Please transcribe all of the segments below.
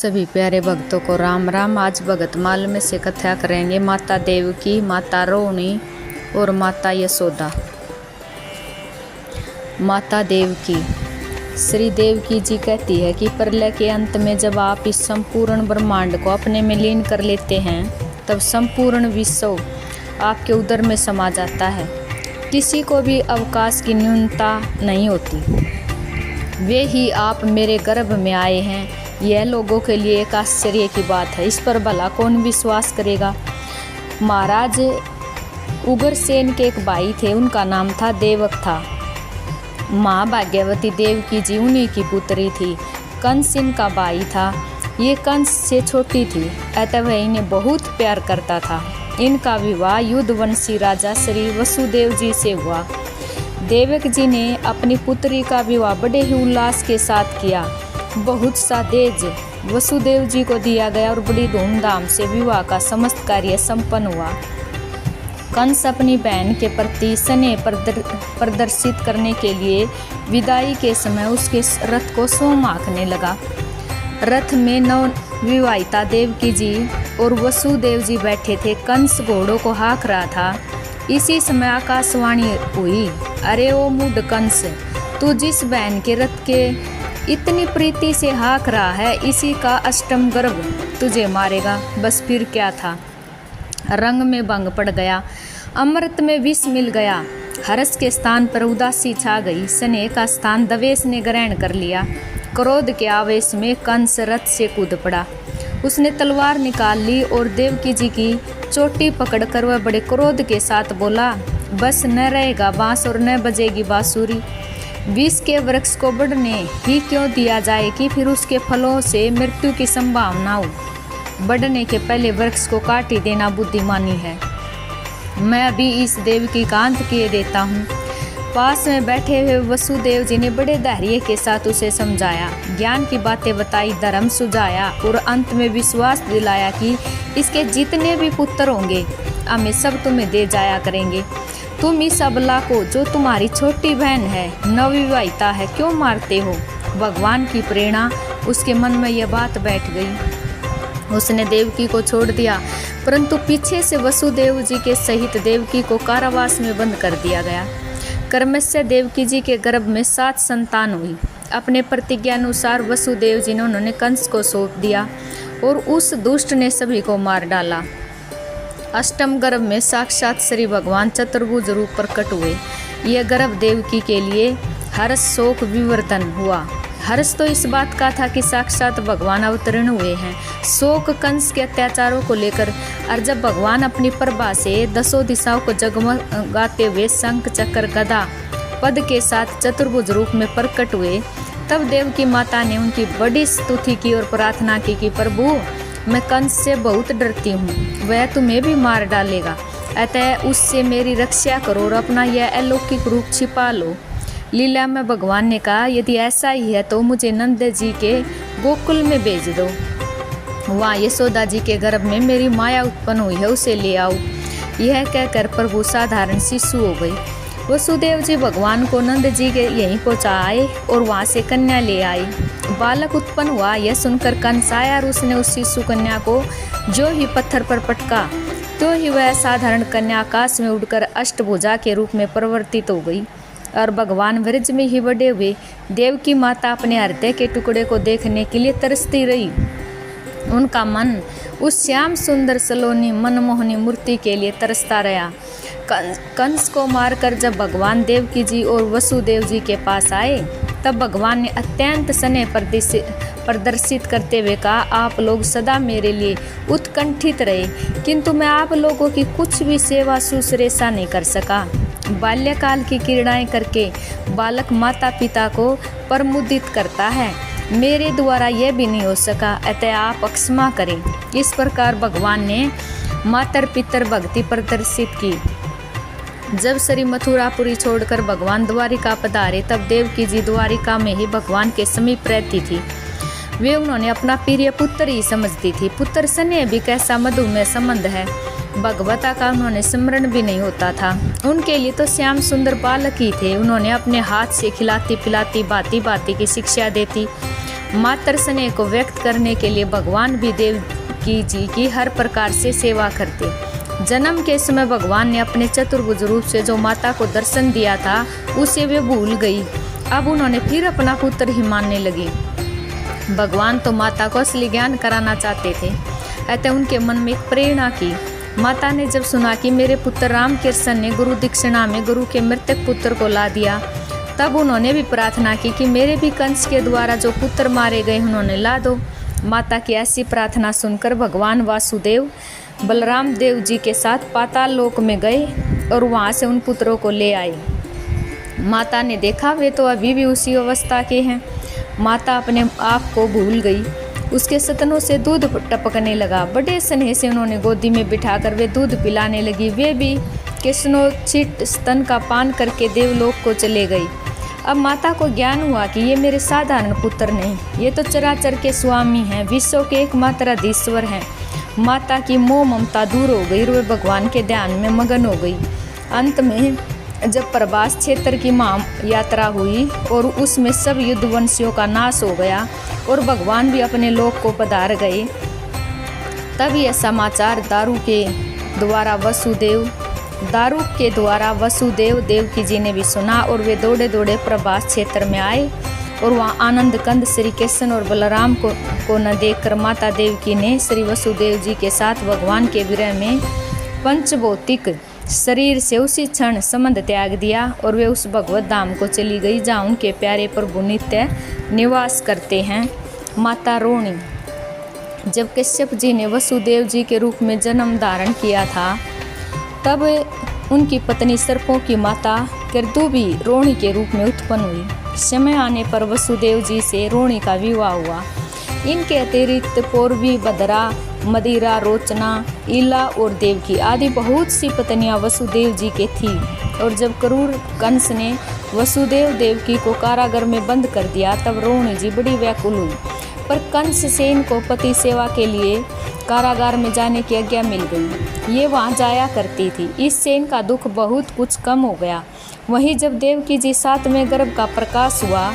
सभी प्यारे भक्तों को राम राम। आज भगत माल में से कथा करेंगे माता देवकी, माता रोहिणी और माता यशोदा। माता देवकी। श्री देवकी जी कहती है कि प्रलय के अंत में जब आप इस संपूर्ण ब्रह्मांड को अपने में लीन कर लेते हैं तब संपूर्ण विश्व आपके उदर में समा जाता है। किसी को भी अवकाश की न्यूनता नहीं होती। वे ही आप मेरे गर्भ में आए हैं, यह लोगों के लिए एक आश्चर्य की बात है। इस पर भला कौन विश्वास करेगा। महाराज उग्रसेन के एक भाई थे, उनका नाम था देवक था। माँ भाग्यवती देवकी जी उन्हीं की पुत्री थी। कंस इनका भाई था। ये कंस से छोटी थी, अतः वह इन्हें बहुत प्यार करता था। इनका विवाह युद्धवंशी राजा श्री वसुदेव जी से हुआ। देवक जी ने अपनी पुत्री का विवाह बड़े ही उल्लास के साथ किया। बहुत सा दहेज वसुदेव जी को दिया गया और बड़ी धूमधाम से विवाह का समस्त कार्य संपन्न हुआ। कंस अपनी बहन के प्रति स्नेह प्रदर्शित करने के लिए विदाई के समय उसके रथ को सोम आंकने लगा। रथ में नवविवाहिता देवकी जी और वसुदेव जी बैठे थे। कंस घोड़ों को हाँक रहा था। इसी समय आकाशवाणी हुई, अरे ओ मूढ़ कंस, तू जिस बहन के रथ के इतनी प्रीति से हाँक रहा है, इसी का अष्टम गर्भ तुझे मारेगा। बस फिर क्या था। रंग में भंग पड़ गया, अमृत में विष मिल गया। हर्ष के स्थान पर उदासी छा गई। स्नेह का स्थान द्वेष ने ग्रहण कर लिया। क्रोध के आवेश में कंस रथ से कूद पड़ा। उसने तलवार निकाल ली और देवकी जी की चोटी पकड़कर वह बड़े क्रोध के साथ बोला, बस न रहेगा बांस और न बजेगी बांसुरी। विष के वृक्ष को बढ़ने ही क्यों दिया जाए कि फिर उसके फलों से मृत्यु की संभावना हो। बढ़ने के पहले वृक्ष को काट ही देना बुद्धिमानी है। मैं अभी इस देवकी का अंत किए देता हूँ। पास में बैठे हुए वसुदेव जी ने बड़े धैर्य के साथ उसे समझाया, ज्ञान की बातें बताई, धर्म सुझाया और अंत में विश्वास दिलाया कि इसके जितने भी पुत्र होंगे हमें सब तुम्हें दे जाया करेंगे। तुम इस अबला को, जो तुम्हारी छोटी बहन है, नवविवाहिता है, क्यों मारते हो। भगवान की प्रेरणा उसके मन में यह बात बैठ गई। उसने देवकी को छोड़ दिया, परंतु पीछे से वसुदेव जी के सहित देवकी को कारावास में बंद कर दिया गया। क्रमशः देवकी जी के गर्भ में 7 संतान हुई। अपने प्रतिज्ञा अनुसार वसुदेव जी ने उन्होंने कंस को सौंप दिया और उस दुष्ट ने सभी को मार डाला। अष्टम गर्भ में साक्षात श्री भगवान चतुर्भुज रूप प्रकट हुए। यह गर्भ देवकी के लिए हर्ष शोक विवर्धन हुआ। हर्ष तो इस बात का था कि साक्षात भगवान अवतरण हुए हैं। शोक कंस के अत्याचारों को लेकर, और जब भगवान अपनी प्रभा से 10 दिशाओं को जगमगाते हुए शंख चक्र गदा पद के साथ चतुर्भुज रूप में प्रकट हुए, तब देवकी माता ने उनकी बड़ी स्तुति की और प्रार्थना की कि प्रभु, मैं कंस से बहुत डरती हूँ, वह तुम्हें भी मार डालेगा, अतः उससे मेरी रक्षा करो और अपना यह अलौकिक रूप छिपा लो। लीला में भगवान ने कहा, यदि ऐसा ही है तो मुझे नंद जी के गोकुल में भेज दो। वहाँ यशोदा जी के गर्भ में मेरी माया उत्पन्न हुई है, उसे ले आओ। यह कहकर प्रभु साधारण शिशु हो गई। वसुदेव जी भगवान को नंद जी के यहीं पहुँचाए और वहाँ से कन्या ले आई। बालक उत्पन्न हुआ, यह सुनकर कंस आया और उसने उस शिशु कन्या को जो ही पत्थर पर पटका, तो ही वह साधारण कन्या आकाश में उड़कर अष्टभुजा के रूप में परिवर्तित हो गई। और भगवान ब्रज में ही बड़े हुए। देवकी माता अपने हृदय के टुकड़े को देखने के लिए तरसती रही। उनका मन उस श्याम सुंदर सलोनी मनमोहनी मूर्ति के लिए तरसता रहा। कंस को मारकर जब भगवान देवकी जी और वसुदेव जी के पास आए, तब भगवान ने अत्यंत स्नेह प्रदर्शित करते हुए कहा, आप लोग सदा मेरे लिए उत्कंठित रहे, किंतु मैं आप लोगों की कुछ भी सेवा शुश्रूषा नहीं कर सका। बाल्यकाल की क्रीड़ाएं करके बालक माता पिता को प्रमुदित करता है, मेरे द्वारा यह भी नहीं हो सका, अतः आप क्षमा करें। इस प्रकार भगवान ने मातर पितर भक्ति प्रदर्शित की। जब श्री मथुरापुरी छोड़कर भगवान द्वारिका पधारे, तब देवकी जी द्वारिका में ही भगवान के समीप रहती थी। वे उन्होंने अपना प्रिय पुत्र ही समझती थी। पुत्र स्नेह भी कैसा मधुमेह संबंध है, भगवता का उन्होंने स्मरण भी नहीं होता था। उनके लिए तो श्याम सुंदर बालक ही थे। उन्होंने अपने हाथ से खिलाती पिलाती भांति भांति की शिक्षा देती। मातृ स्नेह को व्यक्त करने के लिए भगवान भी देवकी जी की हर प्रकार से सेवा करते। जन्म के समय भगवान ने अपने चतुर्भुज रूप से जो माता को दर्शन दिया था उसे वे भूल गई। अब उन्होंने फिर अपना पुत्र ही मानने लगी। भगवान तो माता को असली ज्ञान कराना चाहते थे, अतः उनके मन में एक प्रेरणा की। माता ने जब सुना कि मेरे पुत्र रामकृष्ण ने गुरु दीक्षिणा में गुरु के मृतक पुत्र को ला दिया, तब उन्होंने भी प्रार्थना की कि मेरे भी कंस के द्वारा जो पुत्र मारे गए उन्होंने ला दो। माता की ऐसी प्रार्थना सुनकर भगवान वासुदेव बलराम देव जी के साथ पाताल लोक में गए और वहाँ से उन पुत्रों को ले आए। माता ने देखा वे तो अभी भी उसी अवस्था के हैं। माता अपने आप को भूल गई। उसके स्तनों से दूध टपकने लगा। बड़े स्नेह से उन्होंने गोदी में बिठाकर वे दूध पिलाने लगी। वे भी कृष्णोचित स्तन का पान करके देवलोक को चले गई। अब माता को ज्ञान हुआ कि ये मेरे साधारण पुत्र नहीं, ये तो चराचर के स्वामी हैं, विश्व के एकमात्र अधीश्वर हैं। माता की मोह ममता दूर हो गई और वे भगवान के ध्यान में मगन हो गई। अंत में जब प्रभास क्षेत्र की महा यात्रा हुई और उसमें सब युद्धवंशियों का नाश हो गया और भगवान भी अपने लोक को पधार गए, तब यह समाचार दारुक के द्वारा वसुदेव देवकी जी ने भी सुना और वे दौड़े दौड़े प्रभास क्षेत्र में आए और वहाँ आनंद कंद श्री कृष्ण और बलराम को न देखकर माता देवकी ने श्री वसुदेव जी के साथ भगवान के विरह में पंचभौतिक शरीर से उसी क्षण संबंध त्याग दिया और वे उस भगवत धाम को चली गई जहाँ उनके प्यारे प्रभु नित्य निवास करते हैं। माता रोणी। जब कश्यप जी ने वसुदेव जी के रूप में जन्म धारण किया था, तब उनकी पत्नी सर्पों की माता कृतु भी रोणी के रूप में उत्पन्न हुई। समय आने पर वसुदेव जी से रोणी का विवाह हुआ। इनके अतिरिक्त पूर्वी, बदरा, मदिरा, रोचना, इला और देवकी आदि बहुत सी पत्नियां वसुदेव जी के थी। और जब क्रूर कंस ने वसुदेव देवकी को कारागार में बंद कर दिया, तब रोहिणी जी बड़ी व्याकुल हुई। पर कंस से इनको पति सेवा के लिए कारागार में जाने की आज्ञा मिल गई। ये वहाँ जाया करती थी। इससे इनका दुख बहुत कुछ कम हो गया। वहीं जब देवकी जी 7वें गर्भ का प्रकाश हुआ,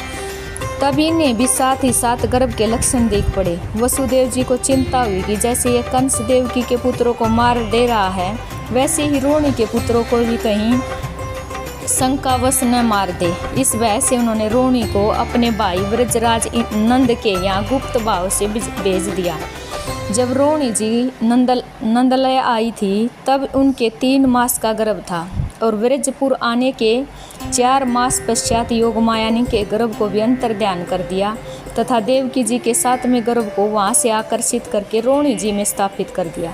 तब इन्हें भी साथ ही साथ गर्भ के लक्षण दिख पड़े। वसुदेव जी को चिंता हुई कि जैसे ये कंस देवकी के पुत्रों को मार दे रहा है, वैसे ही रोहिणी के पुत्रों को भी कहीं शंकावश न मार दे। इस वजह से उन्होंने रोहिणी को अपने भाई व्रजराज नंद के यहाँ गुप्त भाव से भेज दिया। जब रोहिणी जी नंदलय आई थी, तब उनके 3 मास का गर्भ था और व्रजपुर आने के 4 मास पश्चात योगमाया ने के गर्भ को भी अंतर ध्यान कर दिया तथा देवकी जी के 7वें गर्भ को वहाँ से आकर्षित करके रोहिणी जी में स्थापित कर दिया।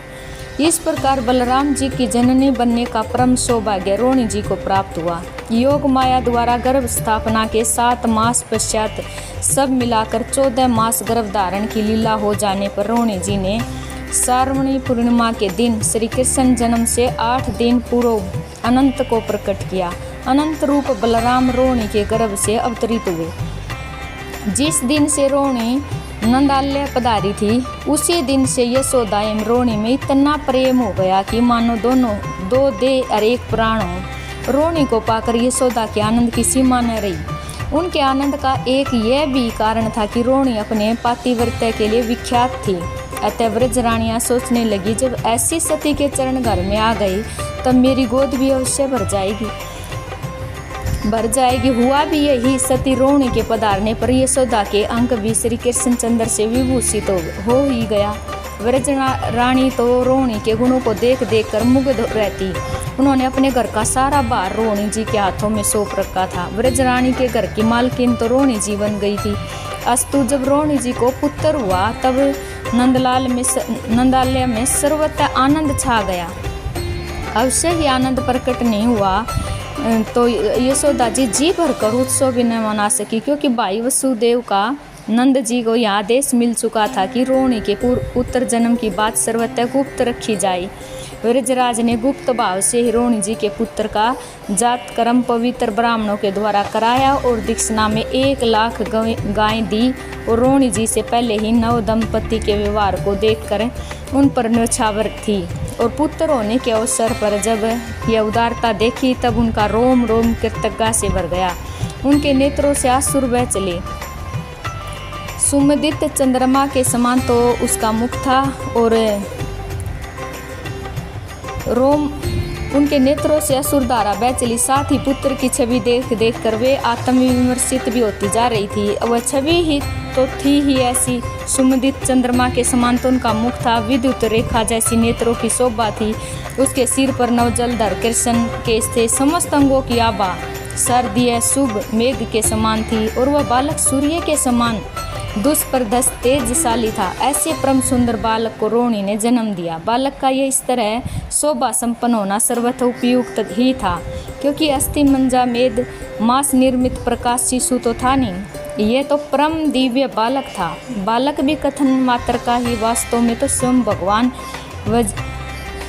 इस प्रकार बलराम जी की जननी बनने का परम सौभाग्य रोहिणी जी को प्राप्त हुआ। योग माया द्वारा गर्भ स्थापना के 7 मास पश्चात सब मिलाकर 14 मास गर्भ धारण की लीला हो जाने पर रोहिणी जी ने श्रावणी पूर्णिमा के दिन श्री कृष्ण जन्म से 8 दिन पूर्व अनंत को प्रकट किया। अनंत रूप बलराम रोहिणी के गर्भ से अवतरित हुए। जिस दिन से रोहिणी नंदालय पधारी थी, उसी दिन से यशोदा एवं रोहिणी में इतना प्रेम हो गया कि मानो दोनों 2 देह और एक प्राण हो। रोहिणी को पाकर यशोदा के आनंद की सीमा न रही। उनके आनंद का एक यह भी कारण था कि रोहिणी अपने पातिव्रत्य के लिए विख्यात थी। अतः व्रजरानियाँ सोचने लगी, जब ऐसी सती के चरण घर में आ गई, तब मेरी गोद भी अवश्य भर जाएगी। हुआ भी यही। सती रोहिणी के पधारने पर यशोदा के अंक भी श्री कृष्ण चंद्र से विभूषित हो ही गया। व्रज रानी तो रोहिणी के गुणों को देख देख कर मुग्ध रहती। उन्होंने अपने घर का सारा भार रोहिणी जी के हाथों में सौंप रखा था। व्रज रानी के घर की मालकिन तो रोहिणी जी बन गई थी। अस्तु जब रोहिणी जी को पुत्र हुआ, तब नंदालय में सर्वत्र आनंद छा गया। अवश्य ही आनंद प्रकट नहीं हुआ तो यशोदा जी भर कर उत्सव भी न मना सकी, क्योंकि भाई वसुदेव का नंद जी को यह आदेश मिल चुका था कि रोहिणी के पुत्र जन्म की बात सर्वत्र गुप्त रखी जाए। व्रजराज ने गुप्त भाव से रोहिणी जी के पुत्र का जात कर्म पवित्र ब्राह्मणों के द्वारा कराया और दीक्षिणा में 1 लाख गाय दी। और रोहिणी जी से पहले ही नव दंपति के व्यवहार को देखकर उन पर न्यौछावर थी। और पुत्र होने के अवसर पर जब यह उदारता देखी, तब उनका रोम रोम कृतज्ञता से भर गया। उनके नेत्रों से आंसू बह चले। सुमदित चंद्रमा के समान तो उसका मुख था और रोम उनके नेत्रों से असुरधारा बह चली। साथ ही पुत्र की छवि देख देख कर वे आत्मविमर्शित भी होती जा रही थी। वह छवि ही तो थी ही ऐसी, सुमदित चंद्रमा के समान तो उनका मुख था, विद्युत रेखा जैसी नेत्रों की शोभा थी। उसके सिर पर नवजलधर कृष्ण केश थे, समस्त अंगों की आभा शारदीय शुभ मेघ के समान थी और वह बालक सूर्य के समान दुष्प्रदस्त तेजशाली था। ऐसे परम सुंदर बालक को रोहिणी ने जन्म दिया। बालक का ये इस तरह शोभा संपन्न होना सर्वथा उपयुक्त ही था, क्योंकि अस्थि मंजा मेद मांस निर्मित प्रकाश शिशु तो था नहीं, यह तो परम दिव्य बालक था। बालक भी कथन मात्र का ही, वास्तव में तो स्वयं भगवान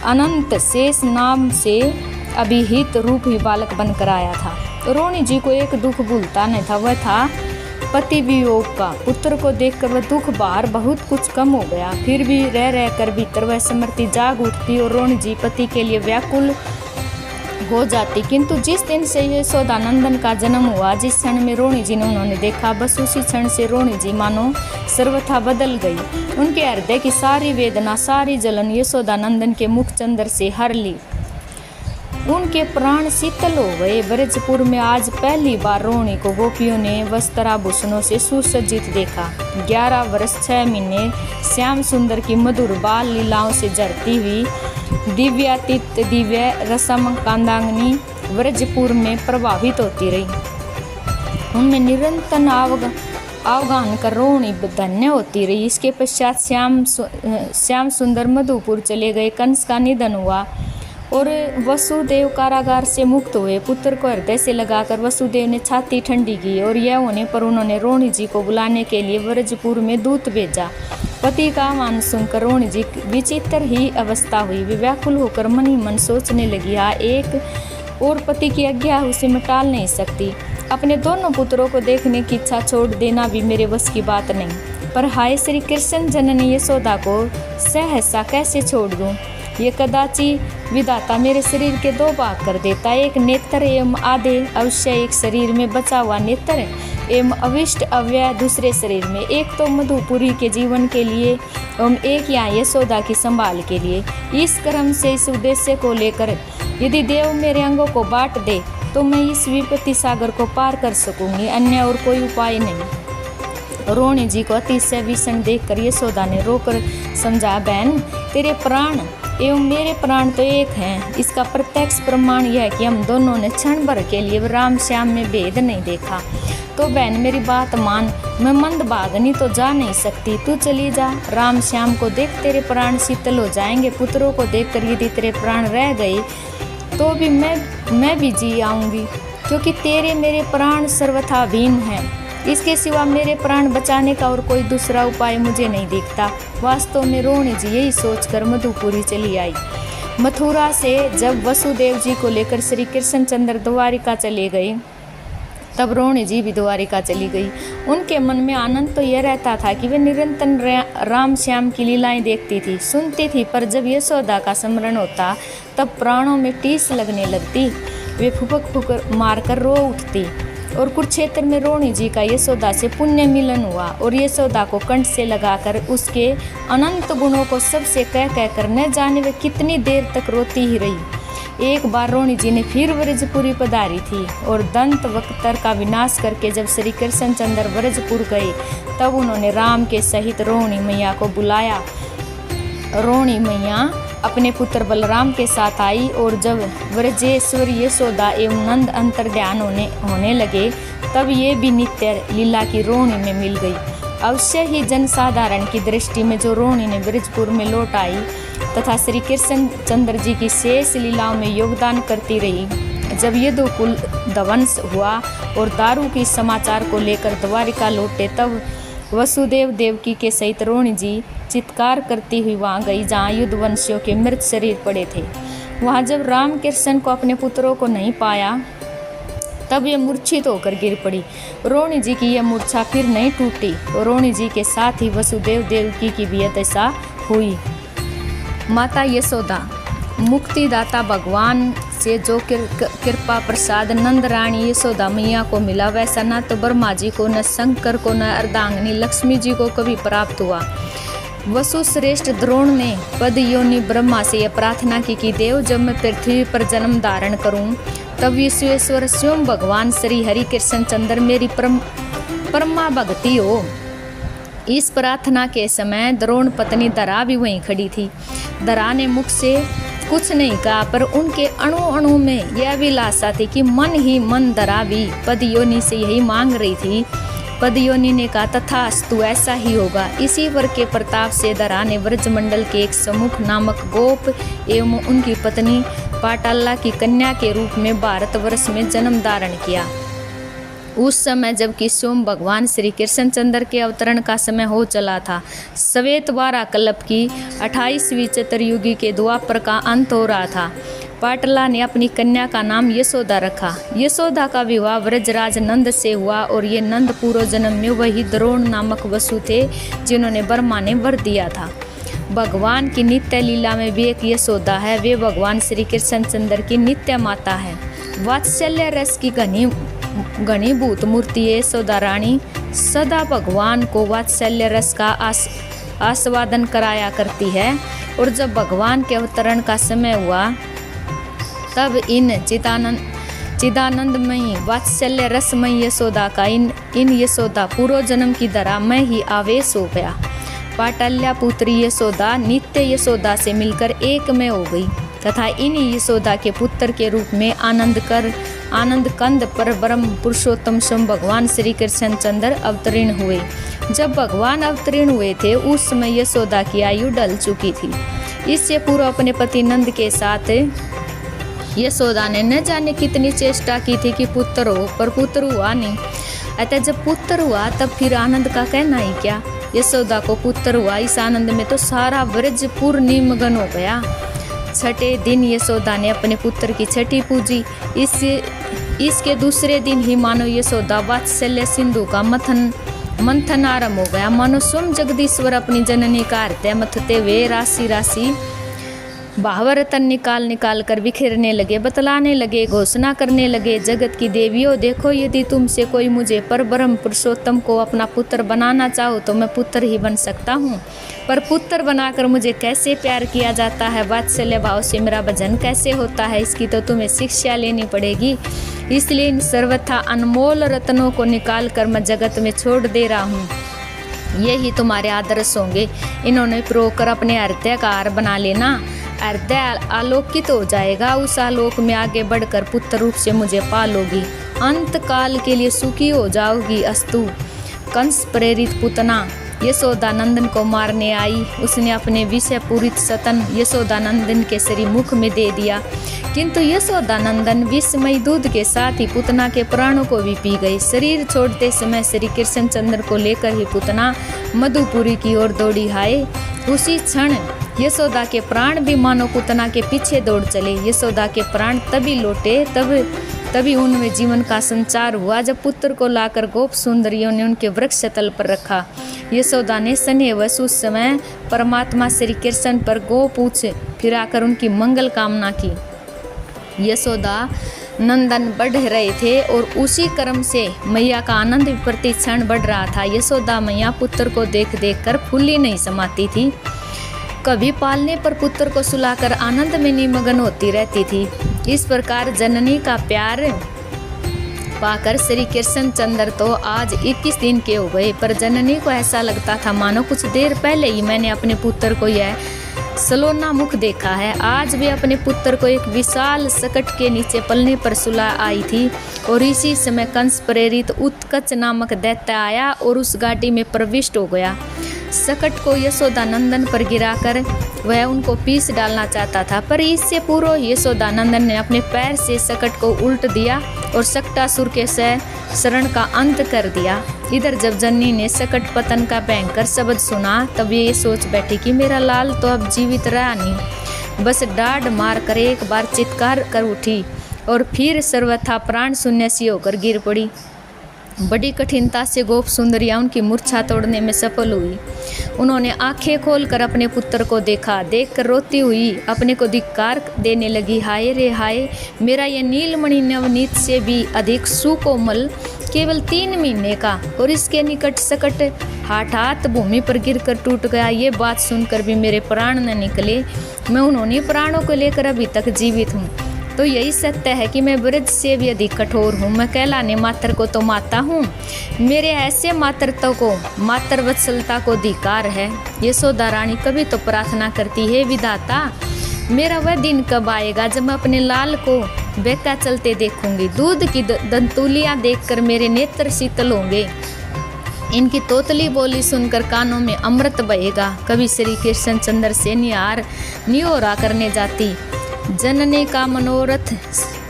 अनंत शेष नाम से अभिहित रूप ही बालक बनकर आया था। रोहिणी जी को एक दुख भूलता नहीं था, वह था पति वियोग का। पुत्र को देखकर वह दुख भार बहुत कुछ कम हो गया। फिर भी रह रह कर भीतर वह स्मृति जाग उठती और रोहिणी जी पति के लिए व्याकुल हो जाती। किंतु जिस दिन से यशोदानंदन का जन्म हुआ, जिस क्षण में रोहिणी जी ने उन्होंने देखा, बस उसी क्षण से रोहिणी जी मानो सर्वथा बदल गई। उनके हृदय की सारी वेदना, सारी जलन यशोदानंदन के मुख चंद्र से हर ली। उनके प्राण शीतल हो गए। ब्रजपुर में आज पहली बार रोहिणी को गोपियों ने वस्त्राभूषणों से सुसज्जित देखा। 11 वर्ष 6 महीने श्याम सुंदर की मधुर बाल लीलाओं से जरती हुई दिव्यातीत दिव्य रसम कांदांगनी ब्रजपुर में प्रभावित होती रही। उनमें निरंतर अवगाहन कर रोहिणी धन्य होती रही। इसके पश्चात श्याम सुंदर मधुपुर चले गए। कंस का निधन हुआ और वसुदेव कारागार से मुक्त हुए। पुत्र को हृदय से लगाकर वसुदेव ने छाती ठंडी की और यह होने पर उन्होंने रोहिणी जी को बुलाने के लिए ब्रजपुर में दूत भेजा। पति का आह्वान सुनकर रोहिणी जी विचित्र ही अवस्था हुई। वे व्याकुल होकर मन ही मन सोचने लगी, हाँ एक और पति की आज्ञा उसे मैं टाल नहीं सकती। अपने दोनों पुत्रों को देखने की इच्छा छोड़ देना भी मेरे बस की बात नहीं, पर हाय श्री कृष्ण जननी यशोदा को सहसा कैसे छोड़ दूँ। ये कदाचि विधाता मेरे शरीर के 2 भाग कर देता, एक नेत्र एवं आधे अवश्य एक शरीर में बचा हुआ नेत्र एवं अविष्ट अव्यय दूसरे शरीर में, एक तो मधुपुरी के जीवन के लिए एवं एक यहाँ यशोदा की संभाल के लिए। इस क्रम से इस उद्देश्य को लेकर यदि देव मेरे अंगों को बांट दे तो मैं इस विपत्ति सागर को पार कर सकूंगी, अन्य और कोई उपाय नहीं। रोहिणी जी को अतिशय विषण देखकर यशोदा ने रोकर समझा, बहन तेरे प्राण एवं मेरे प्राण तो एक हैं। इसका प्रत्यक्ष प्रमाण यह है कि हम दोनों ने क्षण भर के लिए राम श्याम में भेद नहीं देखा। तो बहन मेरी बात मान, मैं मंद भागनी तो जा नहीं सकती, तू चली जा। राम श्याम को देख तेरे प्राण शीतल हो जाएंगे। पुत्रों को देखकर यदि तेरे प्राण रह गए तो भी मैं भी जी आऊँगी, क्योंकि तेरे मेरे प्राण सर्वथा भिन्न हैं। इसके सिवा मेरे प्राण बचाने का और कोई दूसरा उपाय मुझे नहीं दिखता। वास्तव में रोहिणी जी यही सोचकर मधुपुरी चली आई। मथुरा से जब वसुदेव जी को लेकर श्री कृष्णचंद्र द्वारिका चले गए, तब रोहिणी जी भी द्वारिका चली गई। उनके मन में आनंद तो यह रहता था कि वे निरंतर राम श्याम की लीलाएं देखती थी, सुनती थी, पर जब यशोदा का स्मरण होता तब प्राणों में टीस लगने लगती। वे फुफक फुक मारकर रो उठती। और कुरुक्षेत्र में रोहिणी जी का यशोदा से पुण्य मिलन हुआ और यशोदा को कंठ से लगाकर उसके अनंत गुणों को सबसे कह कहकर न जाने वे कितनी देर तक रोती ही रही। एक बार रोहिणी जी ने फिर ब्रजपुरी पधारी थी और दंत वक्तर का विनाश करके जब श्री कृष्णचंद्र ब्रजपुर गए तब उन्होंने राम के सहित रोहिणी मैया को बुलाया। रोहिणी मैया अपने पुत्र बलराम के साथ आई और जब ब्रजेश्वर यशोदा एवं नंद अंतर्ध्यान होने लगे तब ये भी नित्य लीला की रोहिणी में मिल गई। अवश्य ही जनसाधारण की दृष्टि में जो रोहिणी ने ब्रजपुर में लौट आई तथा श्री कृष्णचंद्र जी की शेष लीलाओं में योगदान करती रही। जब यदुकुल ध्वंस हुआ और दारू के समाचार को लेकर द्वारिका लौटे तब वसुदेव देवकी के सहित रोहिणी जी चित्कार करती हुई वहाँ गई जहाँ युद्धवंशियों के मृत शरीर पड़े थे। वहाँ जब राम कृष्ण को अपने पुत्रों को नहीं पाया तब ये मूर्छित होकर गिर पड़ी। रोहिणी जी की यह मूर्छा फिर नहीं टूटी। रोहिणी जी के साथ ही वसुदेव देवकी की भी दशा हुई। माता यशोदा मुक्तिदाता भगवान से जो कृपा प्रसाद नंद रानी यशोदा मैया को मिला, वैसा न तो ब्रह्मा जी को, न शंकर को, न अर्धांगिनी लक्ष्मी जी को कभी प्राप्त हुआ। वसुश्रेष्ठ द्रोण ने पद योनि ब्रह्मा से यह प्रार्थना की कि देव, जब मैं पृथ्वी पर जन्म धारण करूं, तब विश्वेश्वर स्वयं भगवान श्री हरि कृष्ण चंद्र मेरी परमा भक्ति हो। इस प्रार्थना के समय द्रोण पत्नी दरा भी वहीं खड़ी थी। दरा ने मुख से कुछ नहीं कहा, पर उनके अणु अणु में यह अभिलाषा थी कि मन ही मन दरा भी पद योनि से यही मांग रही थी। पद योनि ने कहा, तथास्तु, ऐसा ही होगा। इसी वर के प्रताप से दरा ने ब्रजमंडल के एक समुख नामक गोप एवं उनकी पत्नी पाटाला की कन्या के रूप में भारतवर्ष में जन्म धारण किया। उस समय जबकि स्वयं भगवान श्री कृष्णचंद्र के अवतरण का समय हो चला था, श्वेतवारा कल्प की 28वीं चतुर्युगी के द्वापर का अंत हो रहा था। पाटला ने अपनी कन्या का नाम यशोदा रखा। यशोदा का विवाह व्रजराज नंद से हुआ और ये नंद पूर्व जन्म में वही द्रोण नामक वसु थे जिन्होंने ब्रह्मा ने वर दिया था। भगवान की नित्य लीला में भी एक यशोदा है। वे भगवान श्री कृष्णचंद्र की नित्य माता है। वात्सल्य रस की घनीभूत मूर्ति यशोदा रानी सदा भगवान को वात्सल्य रस का आस्वादन कराया करती है। और जब भगवान के अवतरण का समय हुआ, तब इन चिदानंदमयी वात्सल्य रसमयी यशोदा का इन यशोदा पूर्व जन्म की दरा में ही आवेश हो गया। पाटल्या पुत्री यशोदा नित्य यशोदा से मिलकर एक में हो गई तथा इन यशोदा के पुत्र के रूप में आनंद कंद पर ब्रह्म पुरुषोत्तम स्वयं भगवान श्री कृष्णचंद्र अवतीर्ण हुए। जब भगवान अवतीर्ण हुए थे, उस समय यशोदा की आयु ढल चुकी थी। इससे पूर्व अपने पति नंद के साथ यशोदा ने न जाने कितनी चेष्टा की थी कि पुत्र हो, पर पुत्र हुआ नहीं। अतः जब पुत्र हुआ, तब फिर आनंद का कहना ही क्या। यशोदा को पुत्र हुआ, इस आनंद में तो सारा ब्रजपुर निमग्न हो गया। छठे दिन यशोदा ने अपने पुत्र की छठी पूजी। इसके दूसरे दिन ही मानो यशोदा वात्सल्य सिंधु का मंथन आरंभ हो गया। मानो स्वयं जगदीश्वर अपनी जननी का हृदय मथते हुए राशि राशि भावरतन निकाल कर बिखेरने लगे, बतलाने लगे, घोषणा करने लगे, जगत की देवियों, देखो, यदि तुमसे कोई मुझे पर ब्रह्म पुरुषोत्तम को अपना पुत्र बनाना चाहो तो मैं पुत्र ही बन सकता हूँ, पर पुत्र बनाकर मुझे कैसे प्यार किया जाता है, वात्सल्य भाव से मेरा भजन कैसे होता है, इसकी तो तुम्हें शिक्षा लेनी पड़ेगी। इसलिए इन सर्वथा अनमोल रत्नों को निकाल कर मैं जगत में छोड़ दे रहा हूँ। यही तुम्हारे आदर्श होंगे। इन्होंने प्रोकर अपने हृदय का हार बना लेना, हृदय आलोकित हो जाएगा। उस आलोक में आगे बढ़कर पुत्र रूप से मुझे पालोगी, अंत काल के लिए सुखी हो जाओगी। अस्तु। कंस प्रेरित पुतना यशोदानंदन को मारने आई। उसने अपने विषय पूरित सतन यशोदानंदन के श्री मुख में दे दिया, किंतु यशोदानंदन विषमयी दूध के साथ ही पुतना के प्राणों को भी पी गई। शरीर छोड़ते समय श्री कृष्णचंद्र को लेकर ही पुतना मधुपुरी की ओर दौड़ी। हाय, उसी क्षण यशोदा के प्राण भी मानो पुतना के पीछे दौड़ चले। यशोदा के प्राण तभी लौटे, तभी उनमें जीवन का संचार हुआ जब पुत्र को लाकर गोप सुंदरियों ने उनके वृक्ष तल पर रखा। यशोदा ने स्नेहवश उस समय परमात्मा श्री कृष्ण पर गो पूछ फिराकर उनकी मंगल कामना की। यशोदा नंदन बढ़ रहे थे और उसी क्रम से मैया का आनंद प्रति क्षण बढ़ रहा था। यशोदा मैया पुत्र को देख देख कर फूली नहीं समाती थी। कभी पालने पर पुत्र को सुलाकर आनंद में निमग्न होती रहती थी। इस प्रकार जननी का प्यार पाकर श्री कृष्णचंद्र तो आज 21 दिन के हो गए, पर जननी को ऐसा लगता था मानो कुछ देर पहले ही मैंने अपने पुत्र को यह सलोना मुख देखा है। आज वे अपने पुत्र को एक विशाल सकट के नीचे पलने पर सुला आई थी और इसी समय कंस प्रेरित उत्कच नामक दैत्य आया और उस गाड़ी में प्रविष्ट हो गया। सकट को यशोदानंदन पर गिराकर वह उनको पीस डालना चाहता था, पर इससे पूर्व यशोदानंदन ने अपने पैर से सकट को उल्ट दिया और सक्टासुर के शरण का अंत कर दिया। इधर जब जननी ने सकट पतन का भयंकर शब्द सुना, तब ये सोच बैठी कि मेरा लाल तो अब जीवित रहा नहीं। बस डाढ़ मार कर एक बार चित्कार कर उठी और फिर सर्वथा प्राण शून्य सी होकर गिर पड़ी। बड़ी कठिनता से गोप सुंदरिया उनकी मूर्छा तोड़ने में सफल हुई। उन्होंने आंखें खोलकर अपने पुत्र को देखा। देखकर रोती हुई अपने को धिक्कार देने लगी। हाय रे हाय, मेरा ये नीलमणि नवनीत से भी अधिक सुकोमल, केवल 3 महीने का, और इसके निकट सकट हाथ भूमि पर गिरकर टूट गया। ये बात सुनकर भी मेरे प्राण न निकले। मैं उन्होंने प्राणों को लेकर अभी तक जीवित हूँ। तो यही सत्य है कि मैं ब्रज से भी अधिक कठोर हूँ। मैं कहलाने मात्र को तो माता हूँ। मेरे ऐसे मातृत्व को, मातृवत्सलता को धिक्कार है। यशोदा रानी कभी तो प्रार्थना करती है, विधाता मेरा वह दिन कब आएगा जब मैं अपने लाल को बहता चलते देखूंगी। दूध की दंतुलियाँ देखकर मेरे नेत्र शीतल होंगे। इनकी तोतली बोली सुनकर कानों में अमृत बहेगा। कभी श्री कृष्णचंद्र से निहोरा करने जाती। जननी का मनोरथ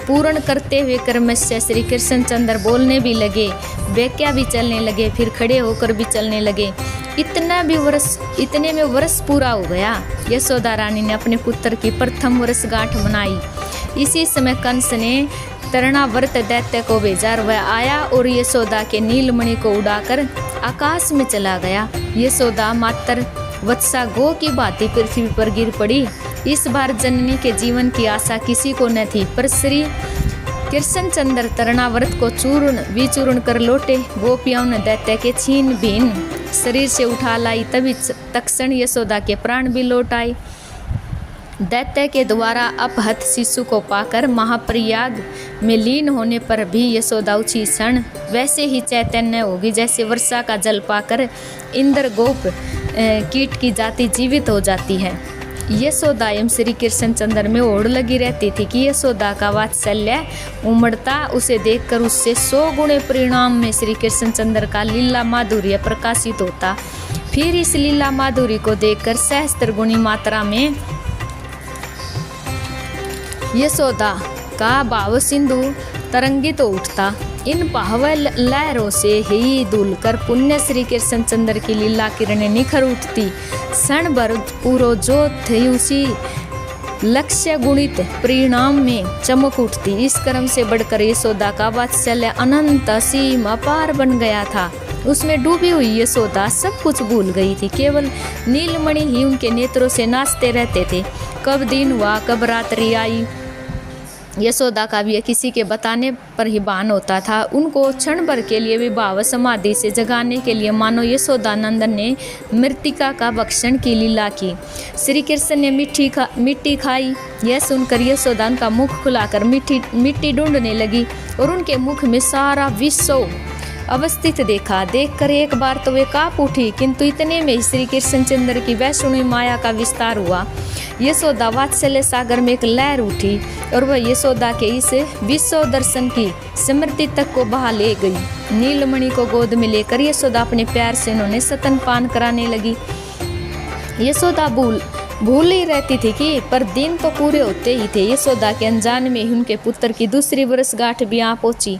पूर्ण करते हुए क्रमशः श्री कृष्णचंद्र बोलने भी लगे, बेक्या भी चलने लगे, फिर खड़े होकर भी चलने लगे। इतने में वर्ष पूरा हो गया। यशोदा रानी ने अपने पुत्र की प्रथम वर्षगांठ मनाई। इसी समय कंस ने तृणावर्त दैत्य को भेजा। वह आया और यशोदा के नीलमणि को उड़ाकर आकाश में चला गया। यशोदा मात्र वत्सा गो की भांति पृथ्वी पर गिर पड़ी। इस बार जननी के जीवन की आशा किसी को न थी, पर श्री कृष्णचंद्र तृणावर्त को चूर्ण विचूर्ण कर लौटे। गोपियाओं ने दैत्य के छीन भीन शरीर से उठा लाई। तभी तत्क्षण यशोदा के प्राण भी लौट आए। दैत्य के द्वारा अपहत शिशु को पाकर महाप्रयाग में लीन होने पर भी यशोदा उसी क्षण वैसे ही चैतन्य होगी जैसे वर्षा का जल पाकर इंद्र गोप कीट की जाति जीवित हो जाती है। यशोदा एवं श्री कृष्णचंद्र में ओढ़ लगी रहती थी कि यशोदा का वात्सल्य उमड़ता। उसे देखकर उससे 100 गुणे परिणाम में श्री कृष्णचंद्र का लीला माधुर्य प्रकाशित होता। फिर इस लीला माधुर्य को देखकर सहस्त्र गुणी मात्रा में यशोदा का भाव सिंधु तरंगित हो उठता। इन पावन लहरों से ही धुलकर पुण्य श्री कृष्णचंद्र की लीला किरणें निखर उठती। क्षण भर पूरो जो थी उसी लक्ष्य गुणित परिणाम में चमक उठती। इस क्रम से बढ़कर यशोदा का वात्सल्य अनंत असीम अपार बन गया था। उसमें डूबी हुई यशोदा सब कुछ भूल गई थी। केवल नीलमणि ही उनके नेत्रों से नाचते रहते थे। कब दिन हुआ, कब रात्रि आई, यशोदा का भी किसी के बताने पर ही भान होता था। उनको क्षण भर के लिए भी भाव समाधि से जगाने के लिए मानो यशोदा नंदन ने मृतिका का भक्षण की लीला की। श्री कृष्ण ने मिट्टी खाई। यह सुनकर यशोदा उनका मुख खुलाकर मिट्टी ढूंढने लगी और उनके मुख में सारा विश्व अवस्थित देखा। देखकर एक बार तो वे काँप उठी, किंतु इतने में श्री कृष्णचंद्र की वैष्णवी माया का विस्तार हुआ। यशोदा वात्सल्य सागर में एक लहर उठी और वह यशोदा के इस विश्व दर्शन की स्मृति तक को बहा ले गई। नीलमणि को गोद में लेकर यशोदा अपने प्यार से उन्होंने स्तनपान कराने लगी। यशोदा भूल ही रहती थी कि पर दिन तो पूरे होते ही थे। यशोदा के अनजान में ही उनके पुत्र की दूसरी वर्षगांठ भी आ पहुंची।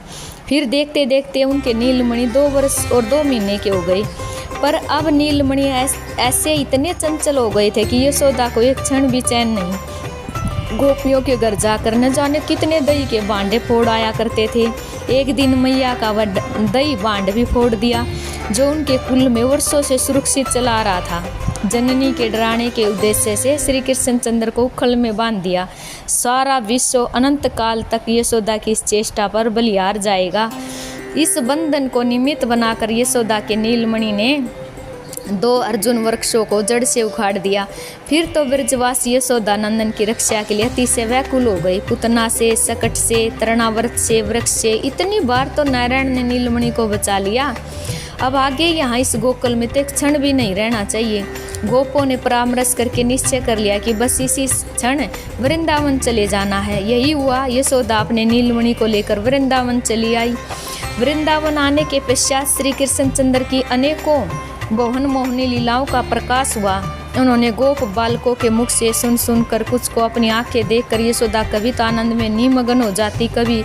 फिर देखते देखते उनके नीलमणि 2 वर्ष और 2 महीने के हो गए। पर अब नीलमणि ऐसे इतने चंचल हो गए थे कि यशोदा को एक क्षण भी चैन नहीं। गोपियों के घर जाकर न जाने कितने दही के भांडे फोड़ आया करते थे। एक दिन मैया का वह दही भांड भी फोड़ दिया जो उनके कुल में वर्षों से सुरक्षित चला रहा था। जननी के डराने के उद्देश्य से श्री कृष्णचंद्र को उखल में बांध दिया। सारा विश्व अनंत काल तक यशोदा की इस चेष्टा पर बलिहार जाएगा। इस बंधन को निमित्त बनाकर यशोदा के नीलमणि ने 2 अर्जुन वृक्षों को जड़ से उखाड़ दिया। फिर तो ब्रजवासी यशोदा नंदन की रक्षा के लिए अतिशय व्याकुल हो गई। पुतना से, सकट से, तृणावर्त से, वृक्ष से इतनी बार तो नारायण ने नीलमणि को बचा लिया। अब आगे यहाँ इस गोकुल में तो एक क्षण भी नहीं रहना चाहिए। गोपों ने परामर्श करके निश्चय कर लिया कि बस इसी क्षण वृंदावन चले जाना है। यही हुआ। यशोदा अपने नीलमणि को लेकर वृंदावन चली आई। वृंदावन आने के पश्चात श्री कृष्णचंद्र की अनेकों मोहन मोहनी लीलाओं का प्रकाश हुआ। उन्होंने गोप बालकों के मुख से सुन कर कुछ को अपनी आंखें देखकर यशोदा कभी तो आनंद में निमग्न हो जाती, कभी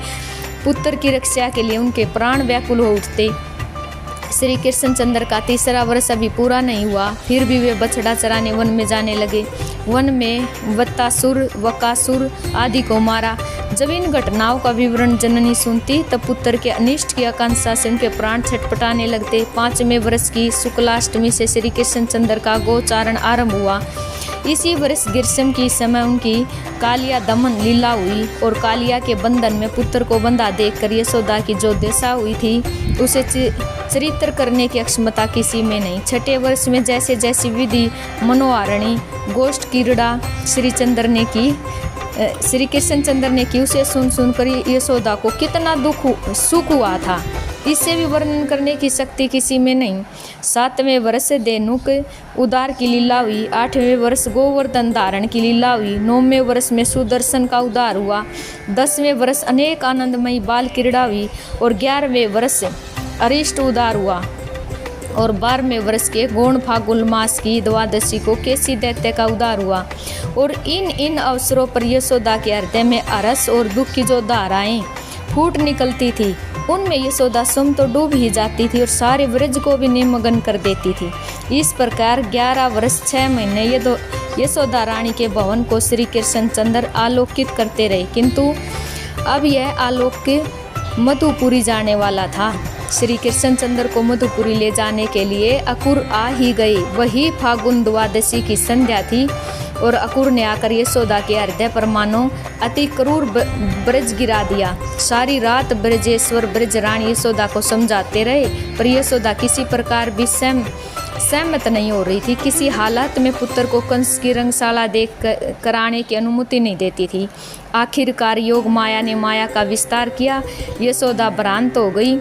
पुत्र की रक्षा के लिए उनके प्राण व्याकुल हो उठते। श्री कृष्णचंद्र का तीसरा वर्ष अभी पूरा नहीं हुआ, फिर भी वे बछड़ा चराने वन में जाने लगे। वन में वत्तासुर, वकासुर आदि को मारा। जब इन घटनाओं का विवरण जननी सुनती तब पुत्र के अनिष्ट की आकांक्षा से उनके प्राण छटपटाने लगते। 5वें वर्ष की शुक्लाष्टमी से श्री कृष्णचंद्र का गोचारण आरंभ हुआ। इसी वर्ष ग्रीष्म की समय उनकी कालिया दमन लीला हुई और कालिया के बंधन में पुत्र को बंधा देखकर यशोदा की जो दशा हुई थी उसे चरित्र करने की अक्षमता किसी में नहीं। 6ठे वर्ष में जैसे जैसी विधि मनोहारिणी गोष्ठ क्रीड़ा श्री कृष्णचंद्र ने की उसे सुनकर यशोदा को कितना सुख हुआ था, इससे भी वर्णन करने की शक्ति किसी में नहीं। 7वें वर्ष धेनुक उद्धार की लीला हुई। 8वें वर्ष गोवर्धन धारण की लीला हुई। 9वें वर्ष में सुदर्शन का उद्धार हुआ। 10वें वर्ष अनेक आनंदमयी बाल क्रीड़ा हुई और 11वें वर्ष अरिष्ट उद्धार हुआ और 12वें वर्ष के गौण फागुन मास की द्वादशी को केसी दैत्य का उद्धार हुआ। और इन अवसरों पर यशोदा के हृदय में हर्ष और दुख की जो धाराएं फूट निकलती थी उनमें यशोदा स्वयं तो डूब ही जाती थी और सारे व्रज को भी निमग्न कर देती थी। इस प्रकार 11 वर्ष 6 महीने यशोदा रानी के भवन को श्री कृष्णचंद्र आलोकित करते रहे, किंतु अब यह आलोक मधुपुरी जाने वाला था। श्री कृष्णचंद्र को मधुपुरी ले जाने के लिए अकुर आ ही गए। वही फागुन द्वादशी की संध्या थी और अकुर ने आकर यशोदा के हृदय पर मानो अति क्रूर ब्रज गिरा दिया। सारी रात ब्रजेश्वर ब्रजरानी यशोदा को समझाते रहे, पर यशोदा किसी प्रकार भी सहमत नहीं हो रही थी। किसी हालत में पुत्र को कंस की रंगशाला देख कराने की अनुमति नहीं देती थी। आखिरकार योग माया ने माया का विस्तार किया। यशोदा भ्रांत हो गई।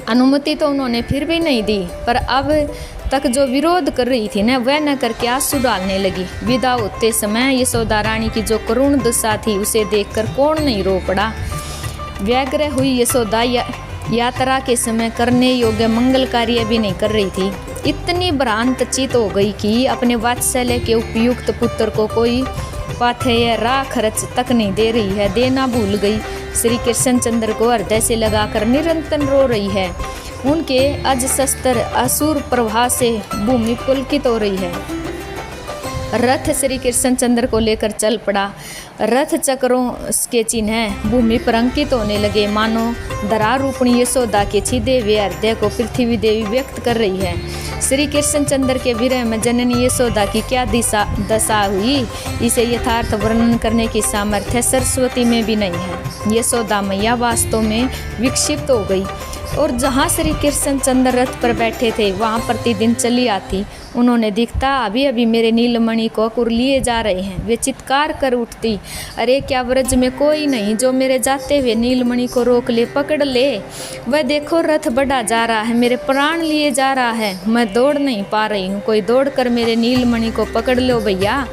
अनुमति तो उन्होंने फिर भी नहीं दी, पर अब तक जो विरोध कर रही थी न वह न करके आंसू डालने लगी। विदा होते समय यशोदा रानी की जो करुण दशा थी उसे देखकर कौन नहीं रो पड़ा। व्यग्र हुई यशोदा यात्रा के समय करने योग्य मंगल कार्य भी नहीं कर रही थी। इतनी भ्रांत चित हो गई कि अपने वात्सल्य के उपयुक्त पुत्र को कोई पाथेय राह खर्च तक नहीं दे रही है, देना भूल गई। श्री कृष्णचंद्र को हृदय से लगाकर निरंतर रो रही है। उनके अजशस्त्र असुर प्रवाह से भूमि पुलकित हो रही है। रथ श्री कृष्णचंद्र को लेकर चल पड़ा। रथ चक्रों के चिन्ह भूमि पर अंकित होने लगे, मानो धरारूपणी यशोदा के छिदे हुए हृदय को पृथ्वी देवी व्यक्त कर रही है। श्री कृष्णचंद्र के विरह में जननी यशोदा की क्या दशा हुई, इसे यथार्थ वर्णन करने की सामर्थ्य सरस्वती में भी नहीं है। यशोदा मैया वास्तव में विक्षिप्त हो गई और जहाँ श्री कृष्णचंद्र रथ पर बैठे थे वहाँ प्रतिदिन चली आती। उन्होंने दिखता अभी अभी मेरे नीलमणि को अकुर लिए जा रहे हैं। वे चित्कार कर उठती, अरे क्या व्रज में कोई नहीं जो मेरे जाते हुए नीलमणि को रोक ले, पकड़ ले। वह देखो रथ बढ़ा जा रहा है, मेरे प्राण लिए जा रहा है, मैं दौड़ नहीं पा रही हूँ, कोई दौड़ कर मेरे नीलमणि को पकड़ लो भैया।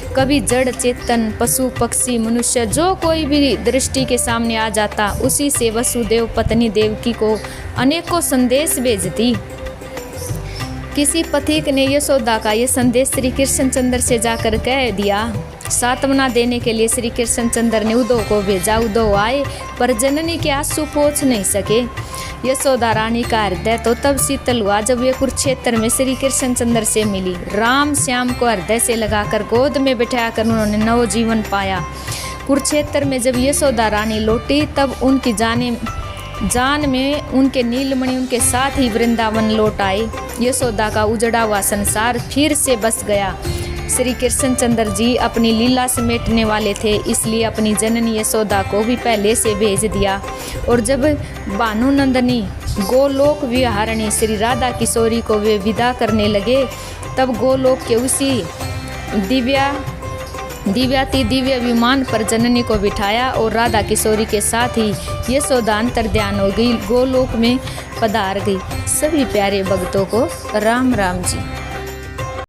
कभी जड़ चेतन पशु पक्षी मनुष्य जो कोई भी दृष्टि के सामने आ जाता उसी से वसुदेव पत्नी देवकी को अनेकों संदेश भेजती। किसी पथिक ने यशोदा का यह संदेश श्री कृष्णचंद्र से जाकर कह दिया। सांत्वना देने के लिए श्री कृष्णचंद्र ने उद्धव को भेजा। उद्धव आए पर जननी के आंसू पोंछ नहीं सके। यशोदा रानी का हृदय तो तब शीतल हुआ जब वे कुरुक्षेत्र में श्री कृष्णचंद्र से मिली। राम श्याम को हृदय से लगाकर गोद में बिठाकर उन्होंने नव जीवन पाया। कुरुक्षेत्र में जब यशोदा रानी लौटी तब उनकी जान में उनके नीलमणि उनके साथ ही वृंदावन लौट आए। यशोदा का उजड़ा हुआ संसार फिर से बस गया। श्री कृष्णचंद्र जी अपनी लीला समेटने वाले थे, इसलिए अपनी जननी यशोदा को भी पहले से भेज दिया। और जब भानुनंदनी गोलोक विहारिणी श्री राधा किशोरी को वे विदा करने लगे तब गोलोक के उसी दिव्याति दिव्य विमान पर जननी को बिठाया और राधा किशोरी के साथ ही यशोदा अंतर्ध्यान हो गई, गोलोक में पधार गई। सभी प्यारे भक्तों को राम राम जी।